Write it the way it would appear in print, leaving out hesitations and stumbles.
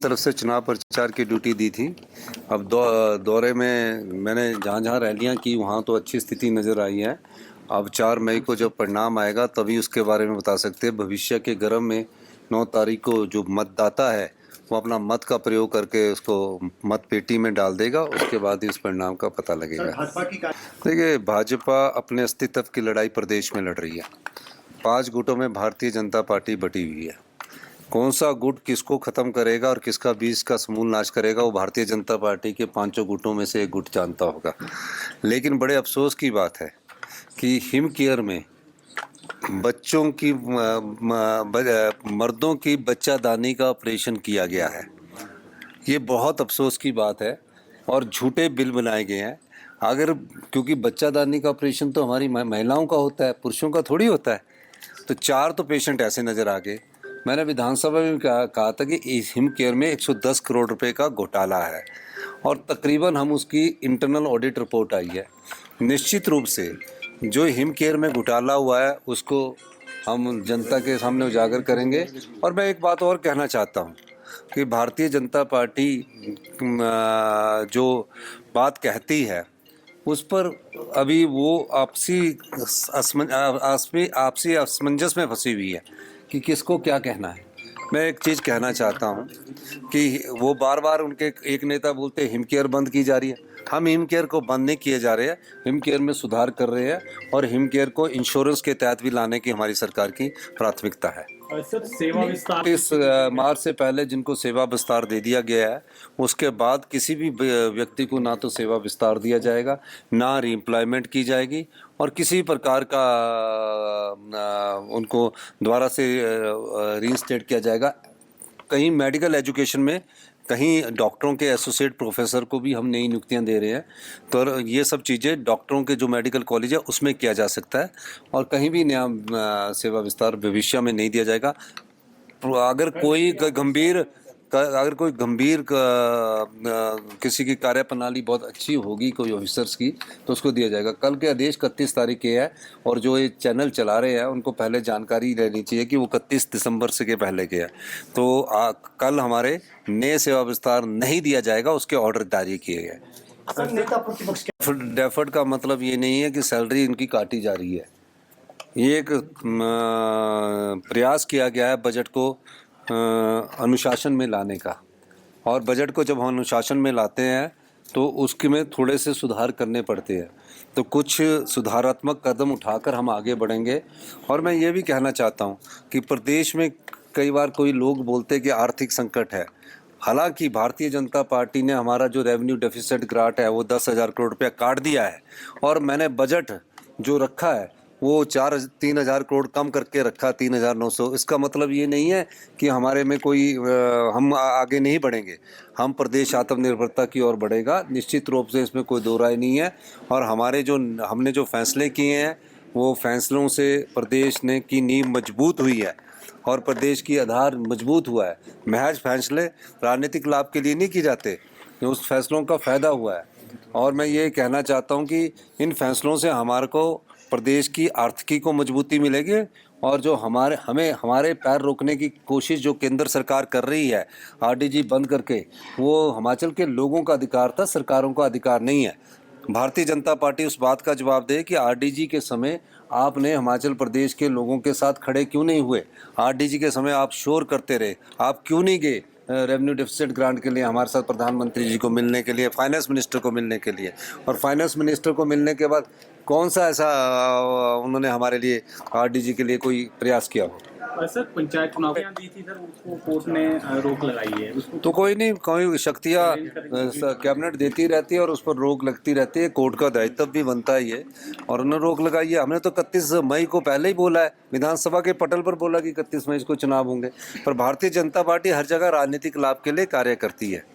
तरफ से चुनाव प्रचार की ड्यूटी दी थी। अब दौरे में मैंने जहाँ रैलियाँ की वहाँ तो अच्छी स्थिति नज़र आई है। अब 4 मई को जब परिणाम आएगा तभी उसके बारे में बता सकते हैं। भविष्य के गर्म में 9 तारीख को जो मतदाता है वो अपना मत का प्रयोग करके उसको मत पेटी में डाल देगा, उसके बाद ही उस परिणाम का पता लगेगा। देखिए, भाजपा अपने अस्तित्व की लड़ाई प्रदेश में लड़ रही है। 5 गुटों में भारतीय जनता पार्टी बटी हुई है। कौन सा गुट किसको ख़त्म करेगा और किसका बीज का समूल नाश करेगा वो भारतीय जनता पार्टी के 5 गुटों में से एक गुट जानता होगा। लेकिन बड़े अफसोस की बात है कि हिम केयर में बच्चों की मर्दों की बच्चादानी का ऑपरेशन किया गया है। ये बहुत अफसोस की बात है और झूठे बिल बनाए गए हैं। अगर क्योंकि बच्चादानी का ऑपरेशन तो हमारी महिलाओं का होता है, पुरुषों का थोड़ी होता है। तो 4 तो पेशेंट ऐसे नज़र आ गए। मैंने विधानसभा में कहा था कि इस हिम केयर में 110 करोड़ रुपए का घोटाला है और तकरीबन हम उसकी इंटरनल ऑडिट रिपोर्ट आई है। निश्चित रूप से जो हिम केयर में घोटाला हुआ है उसको हम जनता के सामने उजागर करेंगे। और मैं एक बात और कहना चाहता हूँ कि भारतीय जनता पार्टी जो बात कहती है उस पर अभी वो आपसी असमंजस में फंसी हुई है कि किसको क्या कहना है। मैं एक चीज़ कहना चाहता हूँ कि वो बार बार उनके एक नेता बोलते हैं हिम केयर बंद की जा रही है। हम हिम केयर को बंद नहीं किए जा रहे हैं, हिम केयर में सुधार कर रहे हैं और हिम केयर को इंश्योरेंस के तहत भी लाने की हमारी सरकार की प्राथमिकता है। सर, सेवा विस्तार इस मार्च से पहले जिनको सेवा विस्तार दे दिया गया है उसके बाद किसी भी व्यक्ति को ना तो सेवा विस्तार दिया जाएगा, ना रीएम्प्लॉयमेंट की जाएगी और किसी प्रकार का उनको दोबारा से रीइंस्टेट किया जाएगा। कहीं मेडिकल एजुकेशन में कहीं डॉक्टरों के एसोसिएट प्रोफेसर को भी हम नई नियुक्तियां दे रहे हैं। तो ये सब चीज़ें डॉक्टरों के जो मेडिकल कॉलेज है उसमें किया जा सकता है और कहीं भी नया सेवा विस्तार भविष्य में नहीं दिया जाएगा। अगर कोई गंभीर किसी की कार्यप्रणाली बहुत अच्छी होगी कोई ऑफिसर्स की तो उसको दिया जाएगा। कल के आदेश 31 तारीख के है और जो ये चैनल चला रहे हैं उनको पहले जानकारी लेनी चाहिए कि वो 31 दिसंबर से के पहले के है। तो कल हमारे नए सेवा विस्तार नहीं दिया जाएगा, उसके ऑर्डर जारी किए गए। डेफर्ड का मतलब ये नहीं है कि सैलरी इनकी काटी जा रही है। ये एक प्रयास किया गया है बजट को अनुशासन में लाने का और बजट को जब हम अनुशासन में लाते हैं तो उसके में थोड़े से सुधार करने पड़ते हैं। तो कुछ सुधारात्मक कदम उठाकर हम आगे बढ़ेंगे। और मैं ये भी कहना चाहता हूँ कि प्रदेश में कई बार कोई लोग बोलते हैं कि आर्थिक संकट है। हालांकि भारतीय जनता पार्टी ने हमारा जो रेवेन्यू डेफिसिट ग्रांट है वो 10,000 करोड़ रुपया काट दिया है और मैंने बजट जो रखा है वो 3,000 करोड़ कम करके रखा 3,900। इसका मतलब ये नहीं है कि हमारे में कोई हम आगे नहीं बढ़ेंगे। हम प्रदेश आत्मनिर्भरता की ओर बढ़ेगा, निश्चित रूप से इसमें कोई दो राय नहीं है। और हमने जो फैसले किए हैं वो फैसलों से प्रदेश ने की नींव मजबूत हुई है और प्रदेश की आधार मजबूत हुआ है। महज फैसले राजनीतिक लाभ के लिए नहीं किए जाते, उस फैसलों का फ़ायदा हुआ है। और मैं ये कहना चाहता हूँ कि इन फैसलों से हमारे को प्रदेश की आर्थिकी को मजबूती मिलेगी और जो हमारे पैर रोकने की कोशिश जो केंद्र सरकार कर रही है आरडीजी बंद करके, वो हिमाचल के लोगों का अधिकार था, सरकारों का अधिकार नहीं है। भारतीय जनता पार्टी उस बात का जवाब दे कि आरडीजी के समय आपने हिमाचल प्रदेश के लोगों के साथ खड़े क्यों नहीं हुए? आरडीजी के समय आप शोर करते रहे, आप क्यों नहीं गए रेवेन्यू डेफिसिट ग्रांट के लिए हमारे साथ प्रधानमंत्री जी को मिलने के लिए, फाइनेंस मिनिस्टर को मिलने के लिए? और फाइनेंस मिनिस्टर को मिलने के बाद कौन सा ऐसा उन्होंने हमारे लिए आरडीजी के लिए कोई प्रयास किया हो? सर, पंचायत चुनाव दी थी सर, उसको कोर्ट ने रोक लगाई है। उसको तो कोई नहीं, कोई शक्तियाँ कैबिनेट देती रहती है और उस पर रोक लगती रहती है। कोर्ट का दायित्व भी बनता है ये, और उन्होंने रोक लगाई है। हमने तो 31 मई को पहले ही बोला है, विधानसभा के पटल पर बोला कि 31 मई को चुनाव होंगे। पर भारतीय जनता पार्टी हर जगह राजनीतिक लाभ के लिए कार्य करती है।